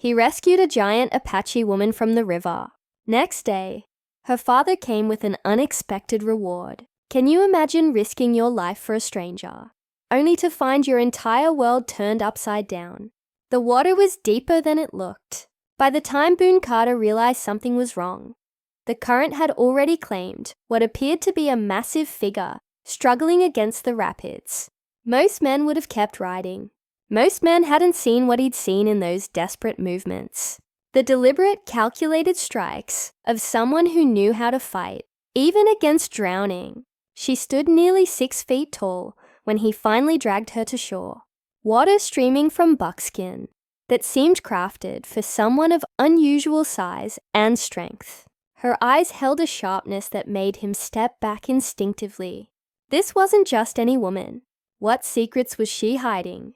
He rescued a giant Apache woman from the river. Next day, her father came with an unexpected reward. Can you imagine risking your life for a stranger, only to find your entire world turned upside down? The water was deeper than it looked. By the time Boone Carter realized something was wrong, the current had already claimed what appeared to be a massive figure struggling against the rapids. Most men would have kept riding. Most men hadn't seen what he'd seen in those desperate movements. The deliberate, calculated strikes of someone who knew how to fight, even against drowning. She stood nearly 6 feet tall when he finally dragged her to shore. Water streaming from buckskin that seemed crafted for someone of unusual size and strength. Her eyes held a sharpness that made him step back instinctively. This wasn't just any woman. What secrets was she hiding?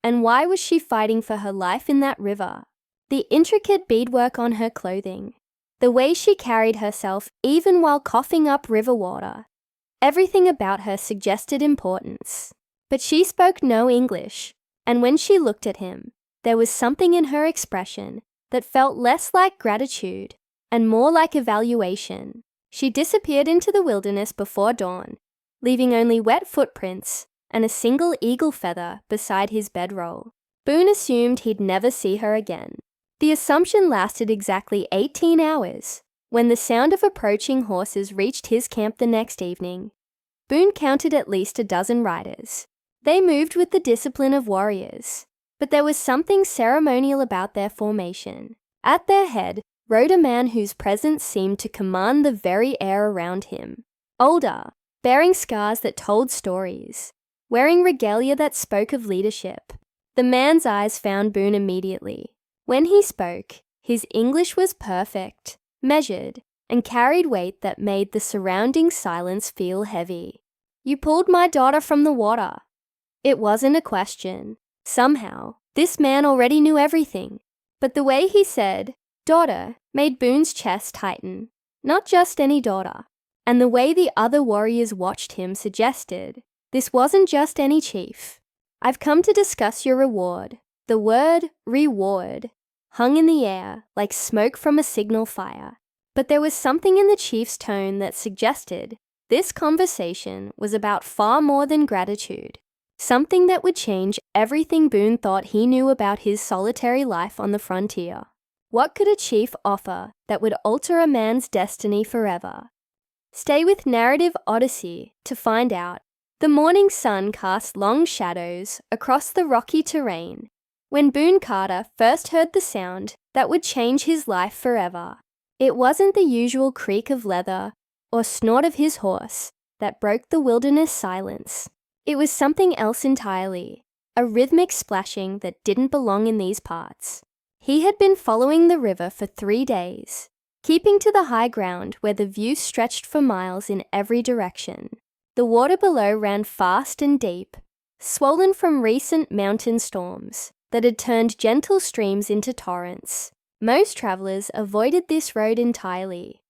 And why was she fighting for her life in that river? The intricate beadwork on her clothing, the way she carried herself even while coughing up river water. Everything about her suggested importance. But she spoke no English, and when she looked at him, there was something in her expression that felt less like gratitude and more like evaluation. She disappeared into the wilderness before dawn, leaving only wet footprints and a single eagle feather beside his bedroll. Boone assumed he'd never see her again. The assumption lasted exactly 18 hours. When the sound of approaching horses reached his camp the next evening, Boone counted at least a dozen riders. They moved with the discipline of warriors, but there was something ceremonial about their formation. At their head rode a man whose presence seemed to command the very air around him. Older, bearing scars that told stories, wearing regalia that spoke of leadership. The man's eyes found Boone immediately. When he spoke, his English was perfect, measured, and carried weight that made the surrounding silence feel heavy. "You pulled my daughter from the water." It wasn't a question. Somehow, this man already knew everything. But the way he said, "daughter," made Boone's chest tighten. Not just any daughter. And the way the other warriors watched him suggested, this wasn't just any chief. "I've come to discuss your reward." The word reward hung in the air like smoke from a signal fire. But there was something in the chief's tone that suggested this conversation was about far more than gratitude. Something that would change everything Boone thought he knew about his solitary life on the frontier. What could a chief offer that would alter a man's destiny forever? Stay with Narrative Odyssey to find out. The morning sun cast long shadows across the rocky terrain when Boone Carter first heard the sound that would change his life forever. It wasn't the usual creak of leather or snort of his horse that broke the wilderness silence. It was something else entirely, a rhythmic splashing that didn't belong in these parts. He had been following the river for 3 days, keeping to the high ground where the view stretched for miles in every direction. The water below ran fast and deep, swollen from recent mountain storms that had turned gentle streams into torrents. Most travelers avoided this road entirely,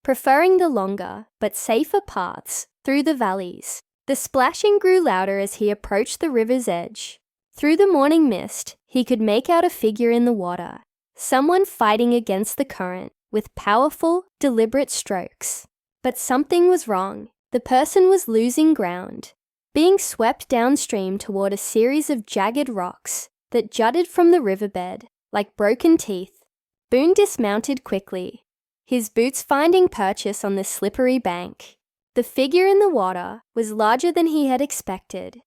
preferring the longer but safer paths through the valleys. The splashing grew louder as he approached the river's edge. Through the morning mist, he could make out a figure in the water, someone fighting against the current with powerful, deliberate strokes. But something was wrong. The person was losing ground, being swept downstream toward a series of jagged rocks that jutted from the riverbed like broken teeth. Boone dismounted quickly, his boots finding purchase on the slippery bank. The figure in the water was larger than he had expected,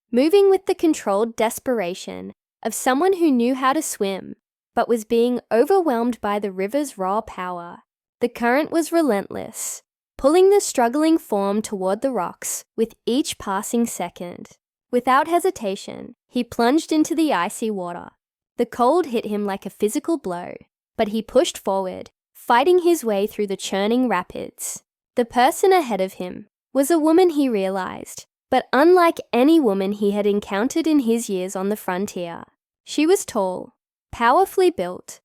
moving with the controlled desperation of someone who knew how to swim, but was being overwhelmed by the river's raw power. The current was relentless, pulling the struggling form toward the rocks with each passing second. Without hesitation, he plunged into the icy water. The cold hit him like a physical blow, but he pushed forward, fighting his way through the churning rapids. The person ahead of him was a woman, he realized, but unlike any woman he had encountered in his years on the frontier. She was tall, powerfully built,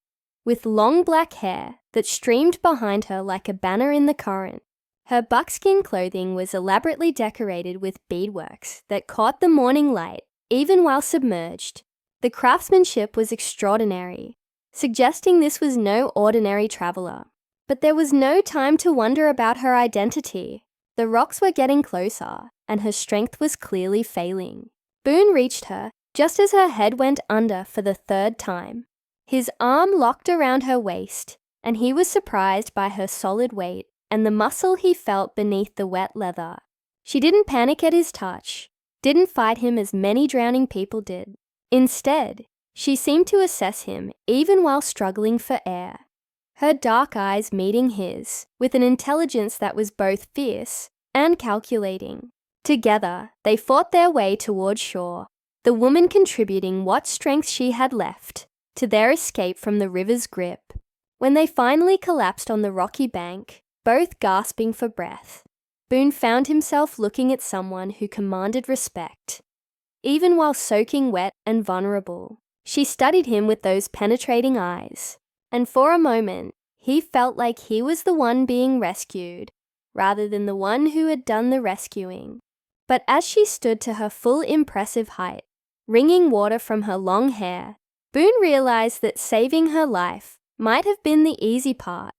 with long black hair that streamed behind her like a banner in the current. Her buckskin clothing was elaborately decorated with beadworks that caught the morning light even while submerged. The craftsmanship was extraordinary, suggesting this was no ordinary traveler. But there was no time to wonder about her identity. The rocks were getting closer, and her strength was clearly failing. Boone reached her just as her head went under for the third time. His arm locked around her waist, and he was surprised by her solid weight and the muscle he felt beneath the wet leather. She didn't panic at his touch, didn't fight him as many drowning people did. Instead, she seemed to assess him even while struggling for air. Her dark eyes meeting his with an intelligence that was both fierce and calculating. Together, they fought their way toward shore, the woman contributing what strength she had left to their escape from the river's grip. When they finally collapsed on the rocky bank, both gasping for breath, Boone found himself looking at someone who commanded respect. Even while soaking wet and vulnerable, she studied him with those penetrating eyes, and for a moment, he felt like he was the one being rescued, rather than the one who had done the rescuing. But as she stood to her full impressive height, wringing water from her long hair, Boone realized that saving her life might have been the easy part.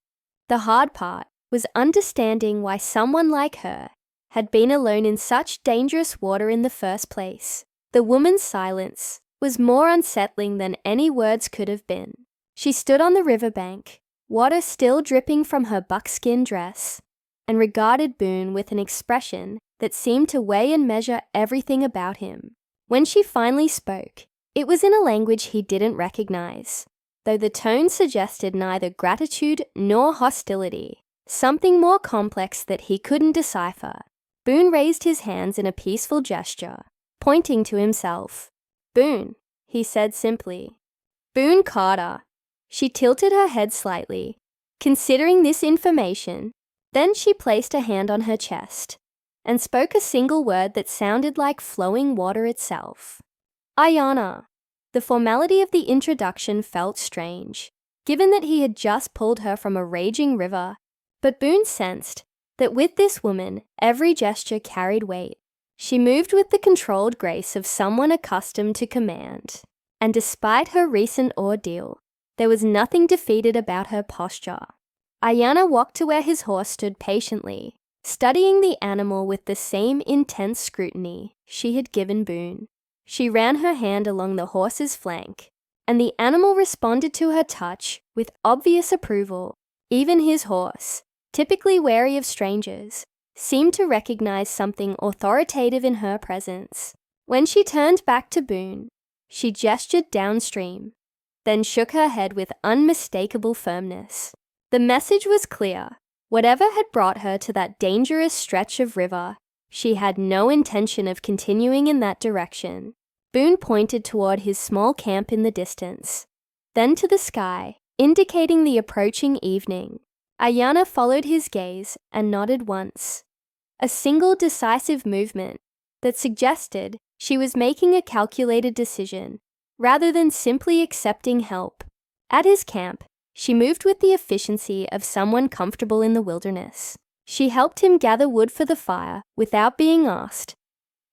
The hard part was understanding why someone like her had been alone in such dangerous water in the first place. The woman's silence was more unsettling than any words could have been. She stood on the riverbank, water still dripping from her buckskin dress, and regarded Boone with an expression that seemed to weigh and measure everything about him. When she finally spoke, it was in a language he didn't recognize, though the tone suggested neither gratitude nor hostility, something more complex that he couldn't decipher. Boone raised his hands in a peaceful gesture, pointing to himself. "Boone," he said simply. "Boone Carter." She tilted her head slightly, considering this information. Then she placed a hand on her chest and spoke a single word that sounded like flowing water itself. "Ayana." The formality of the introduction felt strange, given that he had just pulled her from a raging river, but Boone sensed that with this woman, every gesture carried weight. She moved with the controlled grace of someone accustomed to command, and despite her recent ordeal, there was nothing defeated about her posture. Ayana walked to where his horse stood patiently, studying the animal with the same intense scrutiny she had given Boone. She ran her hand along the horse's flank, and the animal responded to her touch with obvious approval. Even his horse, typically wary of strangers, seemed to recognize something authoritative in her presence. When she turned back to Boone, she gestured downstream, then shook her head with unmistakable firmness. The message was clear. Whatever had brought her to that dangerous stretch of river, she had no intention of continuing in that direction. Boone pointed toward his small camp in the distance, then to the sky, indicating the approaching evening. Ayana followed his gaze and nodded once. A single decisive movement that suggested she was making a calculated decision, rather than simply accepting help. At his camp, she moved with the efficiency of someone comfortable in the wilderness. She helped him gather wood for the fire without being asked.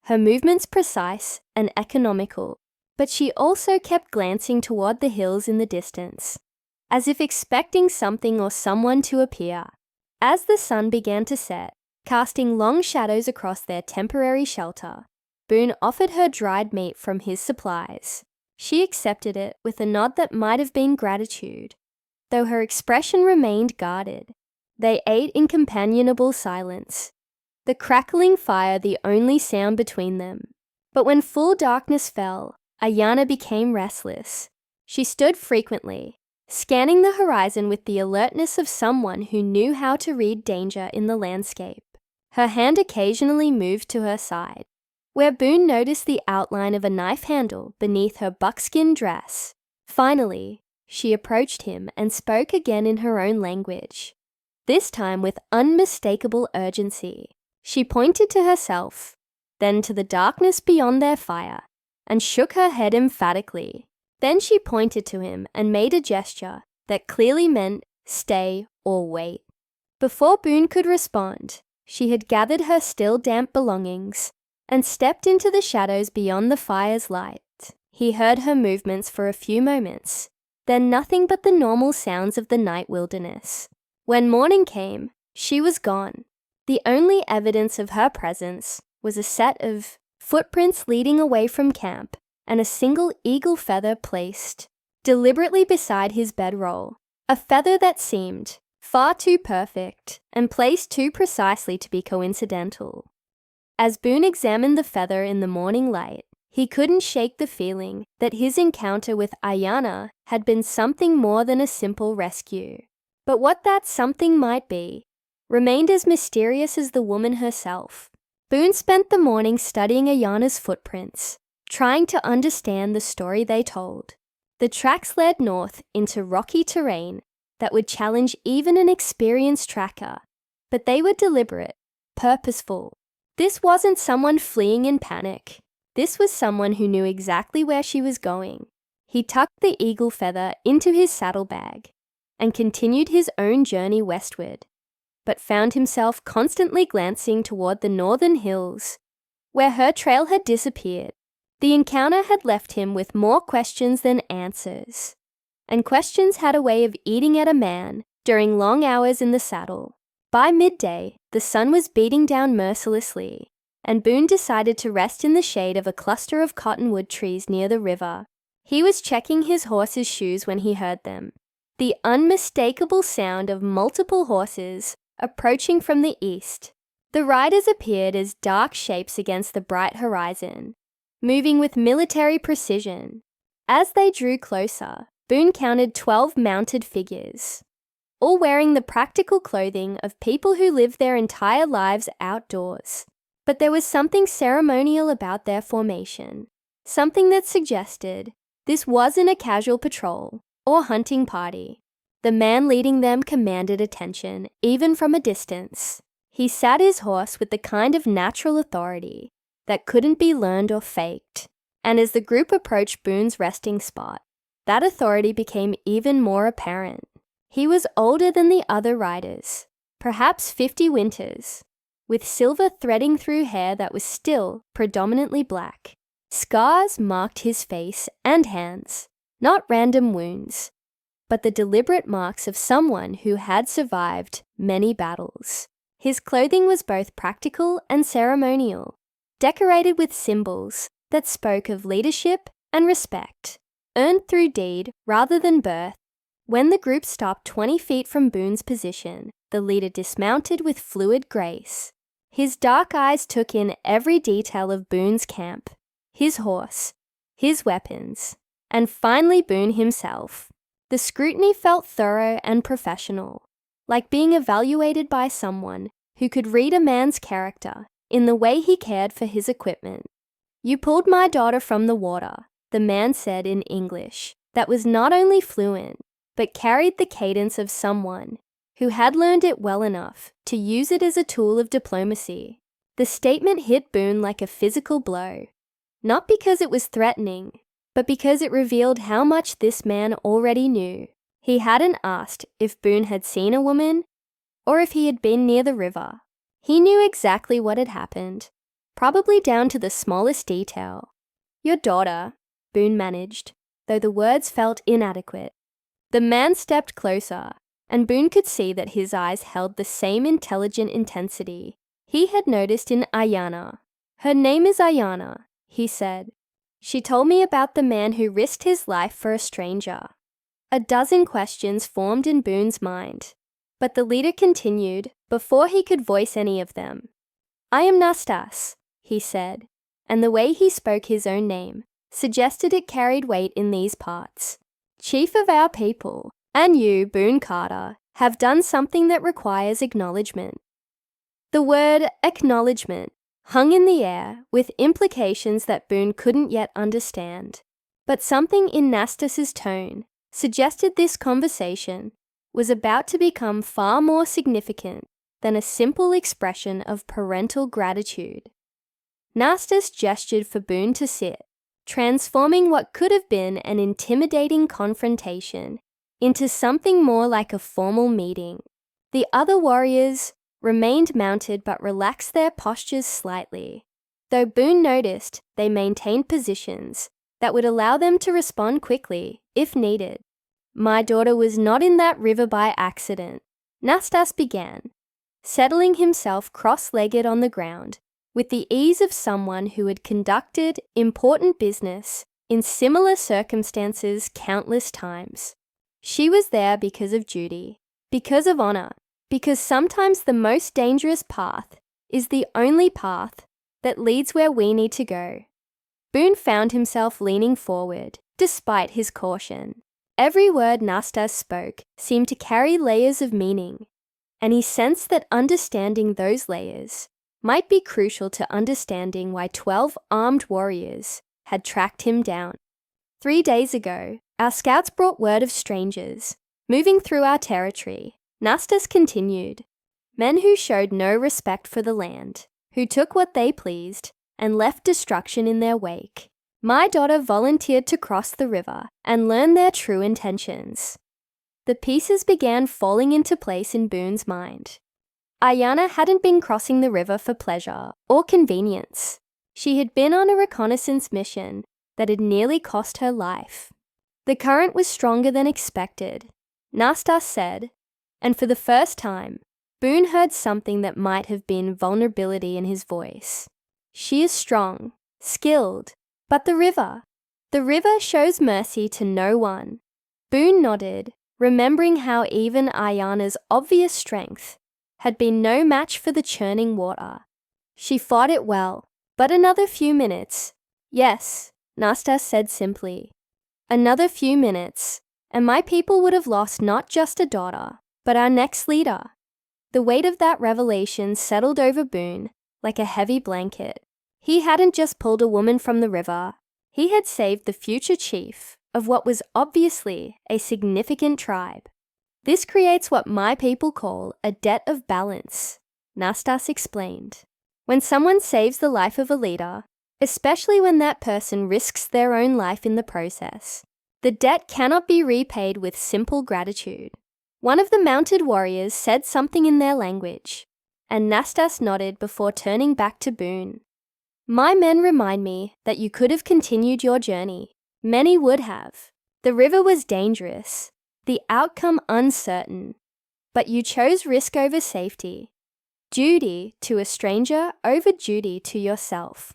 Her movements precise and economical, but she also kept glancing toward the hills in the distance, as if expecting something or someone to appear. As the sun began to set, casting long shadows across their temporary shelter, Boone offered her dried meat from his supplies. She accepted it with a nod that might have been gratitude, though her expression remained guarded. They ate in companionable silence, the crackling fire the only sound between them. But when full darkness fell, Ayana became restless. She stood frequently, scanning the horizon with the alertness of someone who knew how to read danger in the landscape. Her hand occasionally moved to her side, where Boone noticed the outline of a knife handle beneath her buckskin dress. Finally, she approached him and spoke again in her own language, this time with unmistakable urgency. She pointed to herself, then to the darkness beyond their fire, and shook her head emphatically. Then she pointed to him and made a gesture that clearly meant stay or wait. Before Boone could respond, she had gathered her still damp belongings and stepped into the shadows beyond the fire's light. He heard her movements for a few moments, then nothing but the normal sounds of the night wilderness. When morning came, she was gone. The only evidence of her presence was a set of footprints leading away from camp and a single eagle feather placed deliberately beside his bedroll, a feather that seemed far too perfect and placed too precisely to be coincidental. As Boone examined the feather in the morning light, he couldn't shake the feeling that his encounter with Ayana had been something more than a simple rescue. But what that something might be remained as mysterious as the woman herself. Boone spent the morning studying Ayana's footprints, trying to understand the story they told. The tracks led north into rocky terrain that would challenge even an experienced tracker, but they were deliberate, purposeful. This wasn't someone fleeing in panic. This was someone who knew exactly where she was going. He tucked the eagle feather into his saddlebag and continued his own journey westward, but found himself constantly glancing toward the northern hills, where her trail had disappeared. The encounter had left him with more questions than answers, and questions had a way of eating at a man during long hours in the saddle. By midday, the sun was beating down mercilessly, and Boone decided to rest in the shade of a cluster of cottonwood trees near the river. He was checking his horse's shoes when he heard them. The unmistakable sound of multiple horses approaching from the east. The riders appeared as dark shapes against the bright horizon, moving with military precision. As they drew closer, Boone counted 12 mounted figures, all wearing the practical clothing of people who live their entire lives outdoors. But there was something ceremonial about their formation, something that suggested this wasn't a casual patrol or hunting party. The man leading them commanded attention, even from a distance. He sat his horse with the kind of natural authority that couldn't be learned or faked, and as the group approached Boone's resting spot, that authority became even more apparent. He was older than the other riders, perhaps 50 winters, with silver threading through hair that was still predominantly black. Scars marked his face and hands, not random wounds, but the deliberate marks of someone who had survived many battles. His clothing was both practical and ceremonial, decorated with symbols that spoke of leadership and respect, earned through deed rather than birth. When the group stopped 20 feet from Boone's position, the leader dismounted with fluid grace. His dark eyes took in every detail of Boone's camp, his horse, his weapons, and finally Boone himself. The scrutiny felt thorough and professional, like being evaluated by someone who could read a man's character in the way he cared for his equipment. "You pulled my daughter from the water," the man said in English that was not only fluent, but carried the cadence of someone who had learned it well enough to use it as a tool of diplomacy. The statement hit Boone like a physical blow, not because it was threatening, but because it revealed how much this man already knew. He hadn't asked if Boone had seen a woman or if he had been near the river. He knew exactly what had happened, probably down to the smallest detail. "Your daughter," Boone managed, though the words felt inadequate. The man stepped closer, and Boone could see that his eyes held the same intelligent intensity he had noticed in Ayana. "Her name is Ayana," he said. "She told me about the man who risked his life for a stranger." A dozen questions formed in Boone's mind, but the leader continued before he could voice any of them. "I am Nastas," he said, and the way he spoke his own name suggested it carried weight in these parts. "Chief of our people, and you, Boone Carter, have done something that requires acknowledgement." The word acknowledgement hung in the air with implications that Boone couldn't yet understand, but something in Nastas's tone suggested this conversation was about to become far more significant than a simple expression of parental gratitude. Nastas gestured for Boone to sit, transforming what could have been an intimidating confrontation into something more like a formal meeting. The other warriors remained mounted but relaxed their postures slightly, though Boone noticed they maintained positions that would allow them to respond quickly if needed. My daughter was not in that river by accident, Nastas began, settling himself cross-legged on the ground with the ease of someone who had conducted important business in similar circumstances countless times. She was there because of duty, because of honor, because sometimes the most dangerous path is the only path that leads where we need to go. Boone found himself leaning forward, despite his caution. Every word Nastas spoke seemed to carry layers of meaning, and he sensed that understanding those layers might be crucial to understanding why 12 armed warriors had tracked him down. 3 days ago, our scouts brought word of strangers moving through our territory. Nastas continued. Men who showed no respect for the land, who took what they pleased and left destruction in their wake. My daughter volunteered to cross the river and learn their true intentions. The pieces began falling into place in Boone's mind. Ayana hadn't been crossing the river for pleasure or convenience. She had been on a reconnaissance mission that had nearly cost her life. The current was stronger than expected, Nastas said, and for the first time, Boone heard something that might have been vulnerability in his voice. She is strong, skilled, but the river shows mercy to no one. Boone nodded, remembering how even Ayana's obvious strength had been no match for the churning water. She fought it well, but another few minutes. Yes, Nastas said simply. Another few minutes, and my people would have lost not just a daughter, but our next leader. The weight of that revelation settled over Boone like a heavy blanket. He hadn't just pulled a woman from the river, he had saved the future chief of what was obviously a significant tribe. This creates what my people call a debt of balance, Nastas explained. When someone saves the life of a leader, especially when that person risks their own life in the process, the debt cannot be repaid with simple gratitude. One of the mounted warriors said something in their language, and Nastas nodded before turning back to Boone. My men remind me that you could have continued your journey. Many would have. The river was dangerous, the outcome uncertain, but you chose risk over safety. Duty to a stranger over duty to yourself.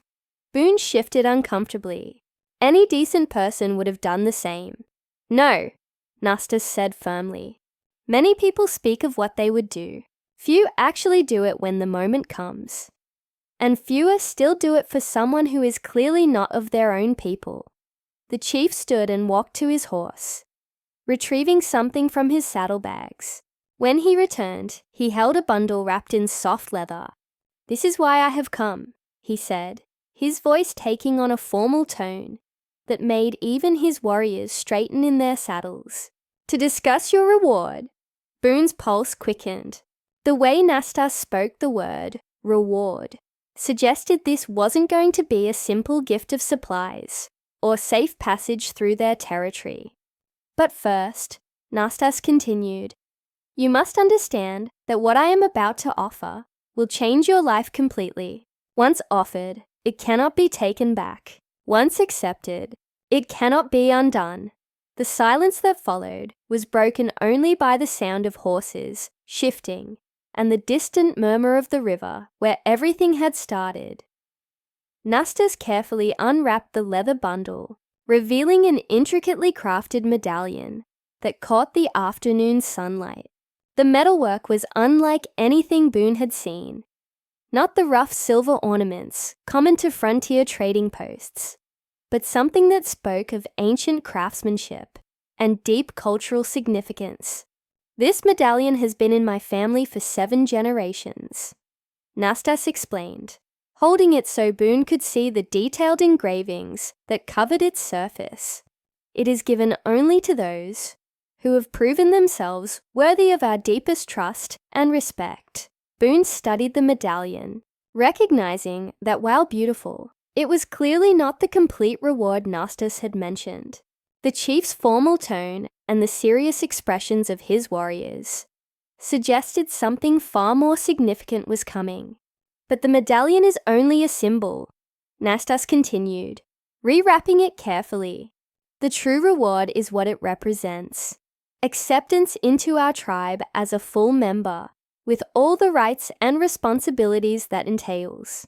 Boone shifted uncomfortably. Any decent person would have done the same. No, Nastas said firmly. Many people speak of what they would do. Few actually do it when the moment comes. And fewer still do it for someone who is clearly not of their own people. The chief stood and walked to his horse, retrieving something from his saddlebags. When he returned, he held a bundle wrapped in soft leather. "This is why I have come," he said, his voice taking on a formal tone that made even his warriors straighten in their saddles. "To discuss your reward." Boone's pulse quickened. The way Nastas spoke the word, reward, suggested this wasn't going to be a simple gift of supplies or safe passage through their territory. But first, Nastas continued, "You must understand that what I am about to offer will change your life completely. Once offered, it cannot be taken back. Once accepted, it cannot be undone." The silence that followed was broken only by the sound of horses shifting and the distant murmur of the river where everything had started. Nastas carefully unwrapped the leather bundle, revealing an intricately crafted medallion that caught the afternoon sunlight. The metalwork was unlike anything Boone had seen. Not the rough silver ornaments common to frontier trading posts, but something that spoke of ancient craftsmanship and deep cultural significance. "This medallion has been in my family for 7 generations, Nastas explained, holding it so Boone could see the detailed engravings that covered its surface. "It is given only to those who have proven themselves worthy of our deepest trust and respect." Boone studied the medallion, recognizing that while beautiful, it was clearly not the complete reward Nastas had mentioned. The chief's formal tone and the serious expressions of his warriors suggested something far more significant was coming. "But the medallion is only a symbol," Nastas continued, rewrapping it carefully. "The true reward is what it represents. acceptance into our tribe as a full member, with all the rights and responsibilities that entails.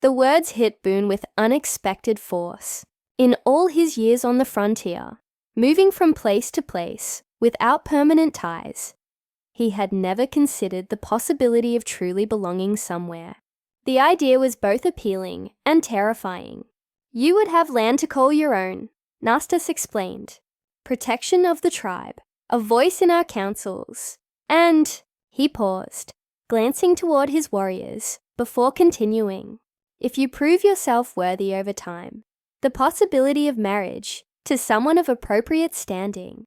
The words hit Boone with unexpected force. In all his years on the frontier, moving from place to place without permanent ties, he had never considered the possibility of truly belonging somewhere. The idea was both appealing and terrifying. You would have land to call your own, Nastas explained. Protection of the tribe, a voice in our councils, and he paused, glancing toward his warriors before continuing. If you prove yourself worthy over time, the possibility of marriage to someone of appropriate standing.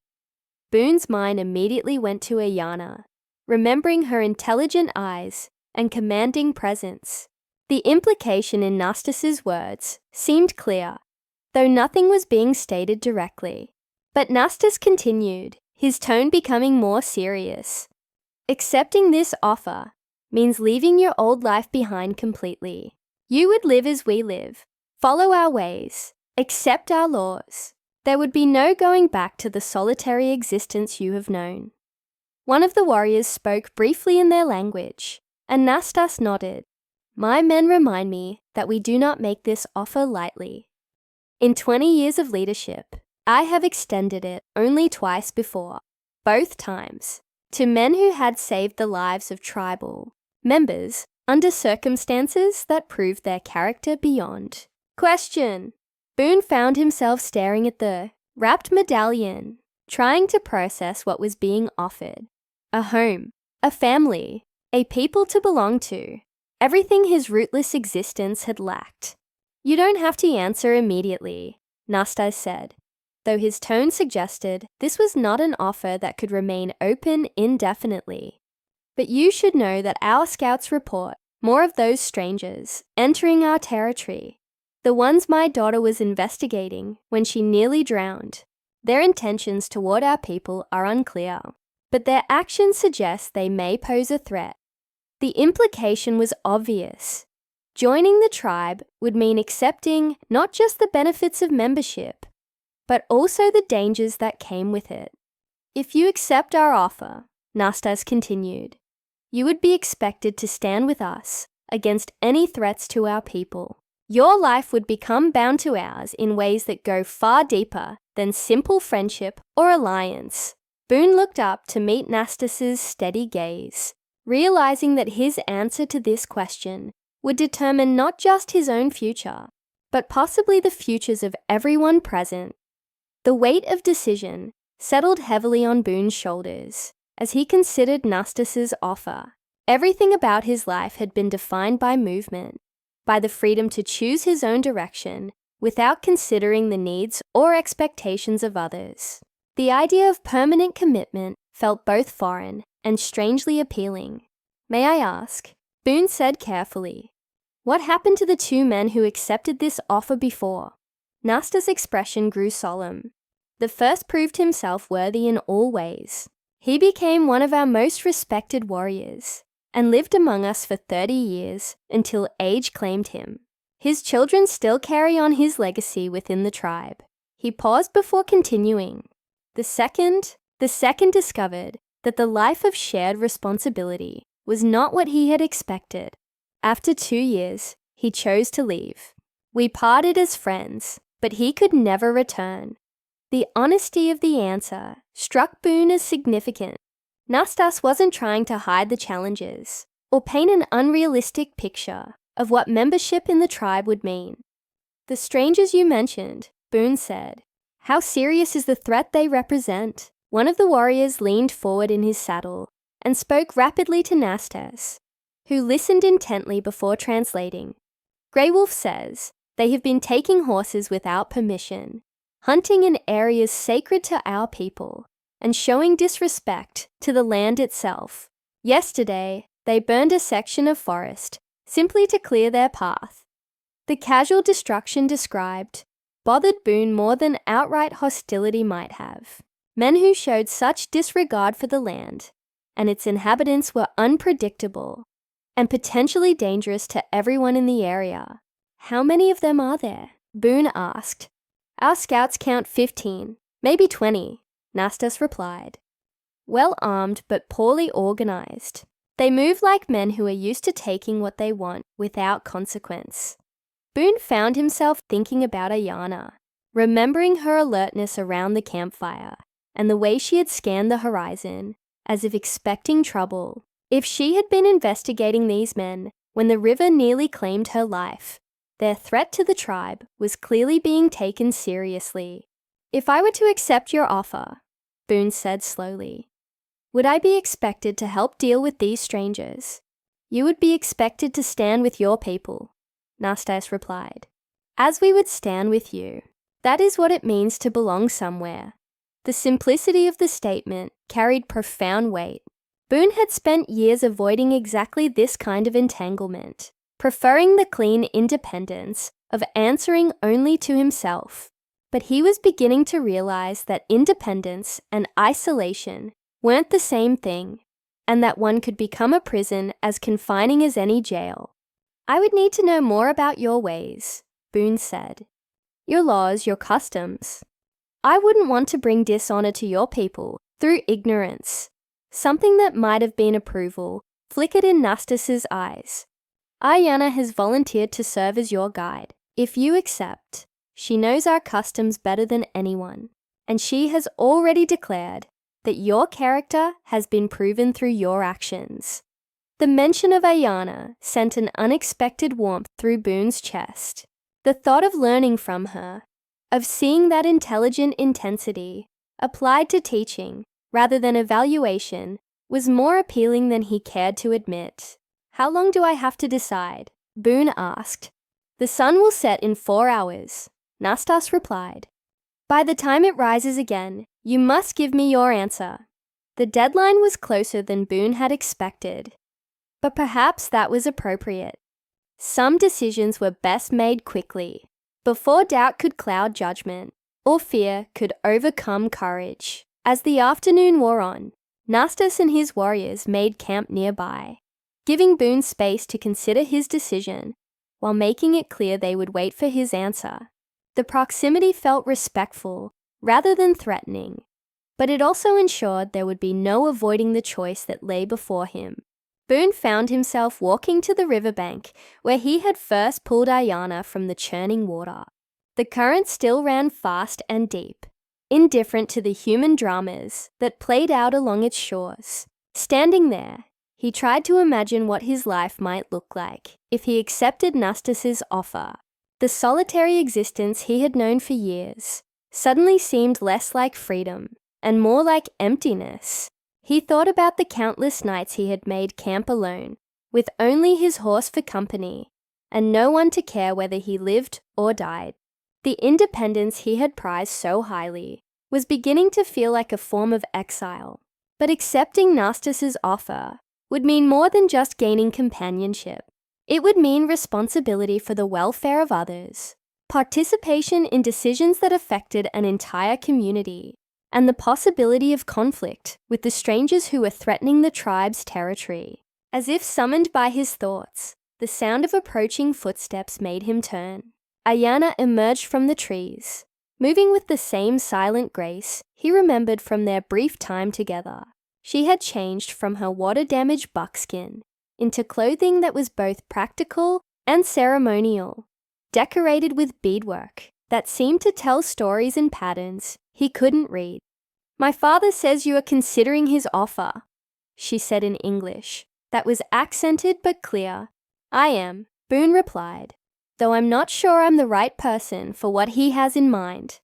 Boone's mind immediately went to Ayana, remembering her intelligent eyes and commanding presence. The implication in Nastas's words seemed clear, though nothing was being stated directly. But Nastas continued, his tone becoming more serious. Accepting this offer means leaving your old life behind completely. You would live as we live, follow our ways, accept our laws. There would be no going back to the solitary existence you have known. One of the warriors spoke briefly in their language, and Nastas nodded. My men remind me that we do not make this offer lightly. In 20 years of leadership, I have extended it only twice before, both times, to men who had saved the lives of tribal members under circumstances that proved their character beyond question. Boone found himself staring at the wrapped medallion, trying to process what was being offered. A home, a family, a people to belong to, everything his rootless existence had lacked. You don't have to answer immediately, Nastas said, though his tone suggested this was not an offer that could remain open indefinitely. But you should know that our scouts report more of those strangers entering our territory, the ones my daughter was investigating when she nearly drowned. Their intentions toward our people are unclear, but their actions suggest they may pose a threat. The implication was obvious. Joining the tribe would mean accepting not just the benefits of membership, but also the dangers that came with it. If you accept our offer, Nastas continued, you would be expected to stand with us against any threats to our people. Your life would become bound to ours in ways that go far deeper than simple friendship or alliance. Boone looked up to meet Nastas's steady gaze, realizing that his answer to this question would determine not just his own future, but possibly the futures of everyone present. The weight of decision settled heavily on Boone's shoulders as he considered Nastas's offer. Everything about his life had been defined by movement, by the freedom to choose his own direction without considering the needs or expectations of others. The idea of permanent commitment felt both foreign and strangely appealing. May I ask, Boone said carefully, what happened to the two men who accepted this offer before? Nastas's expression grew solemn. The first proved himself worthy in all ways. He became one of our most respected warriors and lived among us for 30 years until age claimed him. His children still carry on his legacy within the tribe. He paused before continuing. The second discovered that the life of shared responsibility was not what he had expected. After 2 years, he chose to leave. We parted as friends, but he could never return. The honesty of the answer struck Boone as significant. Nastas wasn't trying to hide the challenges or paint an unrealistic picture of what membership in the tribe would mean. The strangers you mentioned, Boone said, how serious is the threat they represent? One of the warriors leaned forward in his saddle and spoke rapidly to Nastas, who listened intently before translating. Grey Wolf says they have been taking horses without permission, hunting in areas sacred to our people, and showing disrespect to the land itself. Yesterday, they burned a section of forest simply to clear their path. The casual destruction described bothered Boone more than outright hostility might have. Men who showed such disregard for the land and its inhabitants were unpredictable and potentially dangerous to everyone in the area. How many of them are there? Boone asked. Our scouts count 15, maybe 20, Nastas replied. well-armed but poorly organized. They move like men who are used to taking what they want without consequence. Boone found himself thinking about Ayana, remembering her alertness around the campfire and the way she had scanned the horizon, as if expecting trouble. If she had been investigating these men when the river nearly claimed her life, their threat to the tribe was clearly being taken seriously. "If I were to accept your offer," Boone said slowly, "would I be expected to help deal with these strangers?" "You would be expected to stand with your people," Nastas replied, "as we would stand with you. That is what it means to belong somewhere." The simplicity of the statement carried profound weight. Boone had spent years avoiding exactly this kind of entanglement, preferring the clean independence of answering only to himself. But he was beginning to realize that independence and isolation weren't the same thing, and that one could become a prison as confining as any jail. "I would need to know more about your ways," Boone said. "Your laws, your customs. I wouldn't want to bring dishonor to your people through ignorance." Something that might have been approval flickered in Nastas's eyes. "Ayana has volunteered to serve as your guide. If you accept, she knows our customs better than anyone, and she has already declared that your character has been proven through your actions." The mention of Ayana sent an unexpected warmth through Boone's chest. The thought of learning from her, of seeing that intelligent intensity applied to teaching rather than evaluation, was more appealing than he cared to admit. "How long do I have to decide?" Boone asked. "The sun will set in 4 hours," Nastas replied. "By the time it rises again, you must give me your answer." The deadline was closer than Boone had expected, but perhaps that was appropriate. Some decisions were best made quickly, before doubt could cloud judgment, or fear could overcome courage. As the afternoon wore on, Nastas and his warriors made camp nearby, giving Boone space to consider his decision while making it clear they would wait for his answer. The proximity felt respectful rather than threatening, but it also ensured there would be no avoiding the choice that lay before him. Boone found himself walking to the riverbank where he had first pulled Ayana from the churning water. The current still ran fast and deep, indifferent to the human dramas that played out along its shores. Standing there, he tried to imagine what his life might look like if he accepted Nastas's offer. The solitary existence he had known for years suddenly seemed less like freedom and more like emptiness. He thought about the countless nights he had made camp alone, with only his horse for company, and no one to care whether he lived or died. The independence he had prized so highly was beginning to feel like a form of exile. But accepting Nastas's offer would mean more than just gaining companionship. It would mean responsibility for the welfare of others, participation in decisions that affected an entire community, and the possibility of conflict with the strangers who were threatening the tribe's territory. As if summoned by his thoughts, the sound of approaching footsteps made him turn. Ayana emerged from the trees, moving with the same silent grace he remembered from their brief time together. She had changed from her water-damaged buckskin into clothing that was both practical and ceremonial, decorated with beadwork that seemed to tell stories and patterns he couldn't read. "My father says you are considering his offer," she said in English that was accented but clear. "I am," Boone replied, "though I'm not sure I'm the right person for what he has in mind."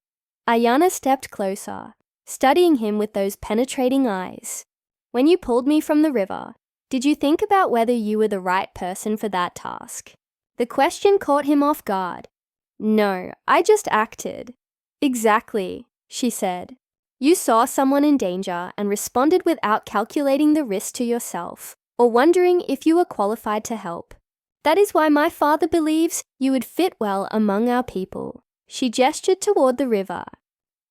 Ayana stepped closer, studying him with those penetrating eyes. "When you pulled me from the river, did you think about whether you were the right person for that task?" The question caught him off guard. "No, I just acted." "Exactly," she said. "You saw someone in danger and responded without calculating the risk to yourself or wondering if you were qualified to help. That is why my father believes you would fit well among our people." She gestured toward the river.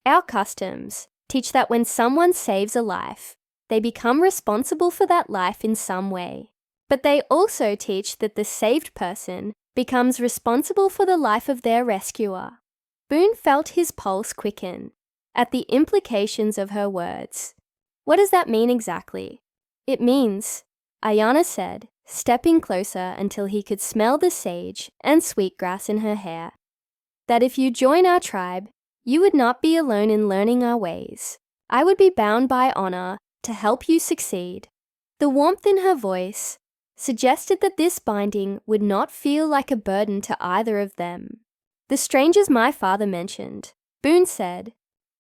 "Our customs teach that when someone saves a life, they become responsible for that life in some way. But they also teach that the saved person becomes responsible for the life of their rescuer." Boone felt his pulse quicken at the implications of her words. What does that mean exactly? It means, Ayana said, stepping closer until he could smell the sage and sweetgrass in her hair, that if you join our tribe, you would not be alone in learning our ways. I would be bound by honor to help you succeed. The warmth in her voice suggested that this binding would not feel like a burden to either of them. The strangers my father mentioned, Boone said.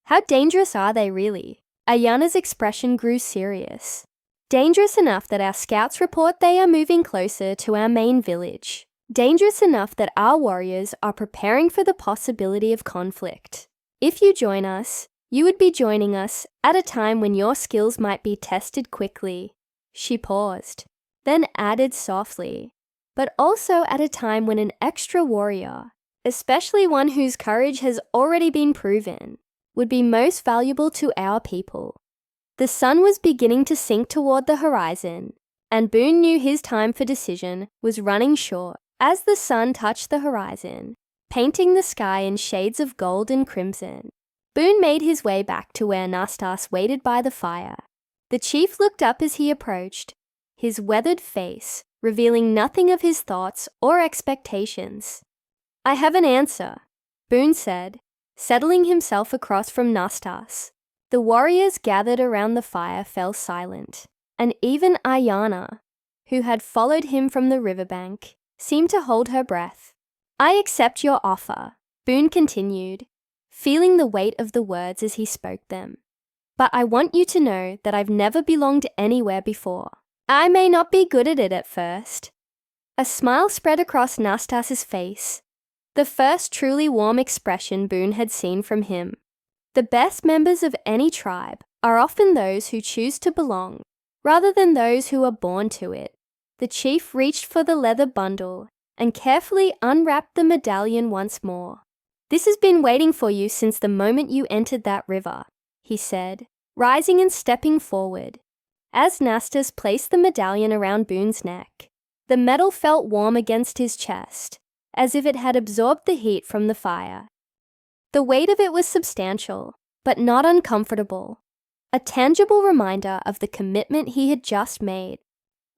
How dangerous are they really? Ayana's expression grew serious. Dangerous enough that our scouts report they are moving closer to our main village. Dangerous enough that our warriors are preparing for the possibility of conflict. If you join us, you would be joining us at a time when your skills might be tested quickly. She paused, then added softly, but also at a time when an extra warrior, especially one whose courage has already been proven, would be most valuable to our people. The sun was beginning to sink toward the horizon, and Boone knew his time for decision was running short as the sun touched the horizon, painting the sky in shades of gold and crimson. Boone made his way back to where Nastas waited by the fire. The chief looked up as he approached, his weathered face revealing nothing of his thoughts or expectations. I have an answer, Boone said, settling himself across from Nastas. The warriors gathered around the fire fell silent, and even Ayana, who had followed him from the riverbank, seemed to hold her breath. I accept your offer, Boone continued, feeling the weight of the words as he spoke them. But I want you to know that I've never belonged anywhere before. I may not be good at it at first. A smile spread across Nastas's face, the first truly warm expression Boone had seen from him. The best members of any tribe are often those who choose to belong, rather than those who are born to it. The chief reached for the leather bundle and carefully unwrapped the medallion once more. This has been waiting for you since the moment you entered that river, he said, rising and stepping forward. As Nastas placed the medallion around Boone's neck, the metal felt warm against his chest, as if it had absorbed the heat from the fire. The weight of it was substantial, but not uncomfortable, a tangible reminder of the commitment he had just made.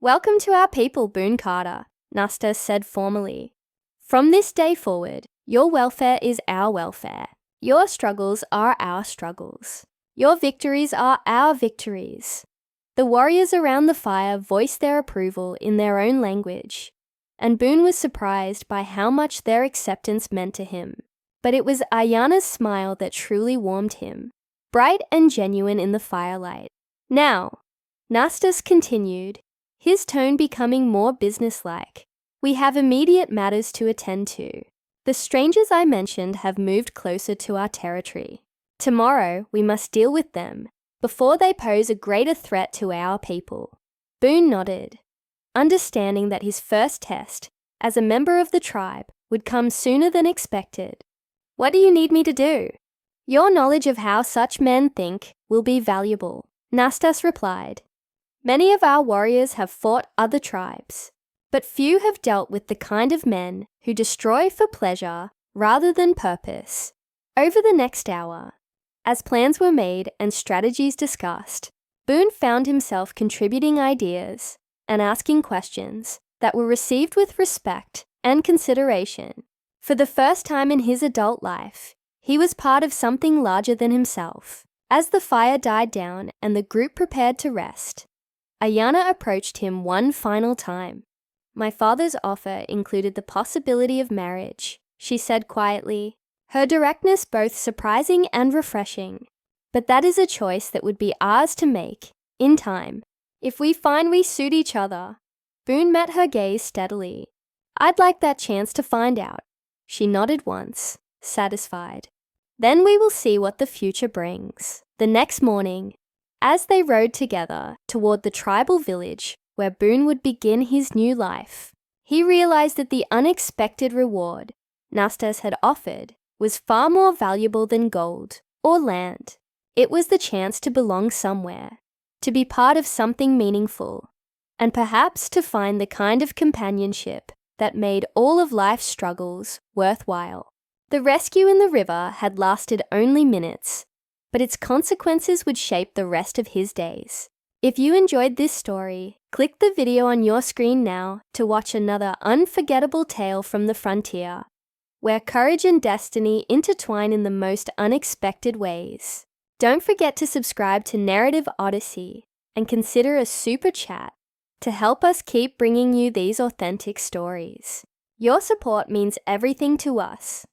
Welcome to our people, Boone Carter, Nastas said formally. From this day forward, your welfare is our welfare. Your struggles are our struggles. Your victories are our victories. The warriors around the fire voiced their approval in their own language, and Boone was surprised by how much their acceptance meant to him. But it was Ayana's smile that truly warmed him, bright and genuine in the firelight. Now, Nastas continued, his tone becoming more businesslike, we have immediate matters to attend to. The strangers I mentioned have moved closer to our territory. Tomorrow, we must deal with them before they pose a greater threat to our people. Boone nodded, understanding that his first test as a member of the tribe would come sooner than expected. What do you need me to do? Your knowledge of how such men think will be valuable, Nastas replied. Many of our warriors have fought other tribes, but few have dealt with the kind of men who destroy for pleasure rather than purpose. Over the next hour, as plans were made and strategies discussed, Boone found himself contributing ideas and asking questions that were received with respect and consideration. For the first time in his adult life, he was part of something larger than himself. As the fire died down and the group prepared to rest, Ayana approached him one final time. My father's offer included the possibility of marriage, she said quietly, her directness both surprising and refreshing. But that is a choice that would be ours to make, in time. If we find we suit each other. Boone met her gaze steadily. I'd like that chance to find out. She nodded once, satisfied. Then we will see what the future brings. The next morning, as they rode together toward the tribal village where Boone would begin his new life, he realized that the unexpected reward Nastas had offered was far more valuable than gold or land. It was the chance to belong somewhere, to be part of something meaningful, and perhaps to find the kind of companionship that made all of life's struggles worthwhile. The rescue in the river had lasted only minutes, but its consequences would shape the rest of his days. If you enjoyed this story, click the video on your screen now to watch another unforgettable tale from the frontier, where courage and destiny intertwine in the most unexpected ways. Don't forget to subscribe to Narrative Odyssey and consider a super chat to help us keep bringing you these authentic stories. Your support means everything to us.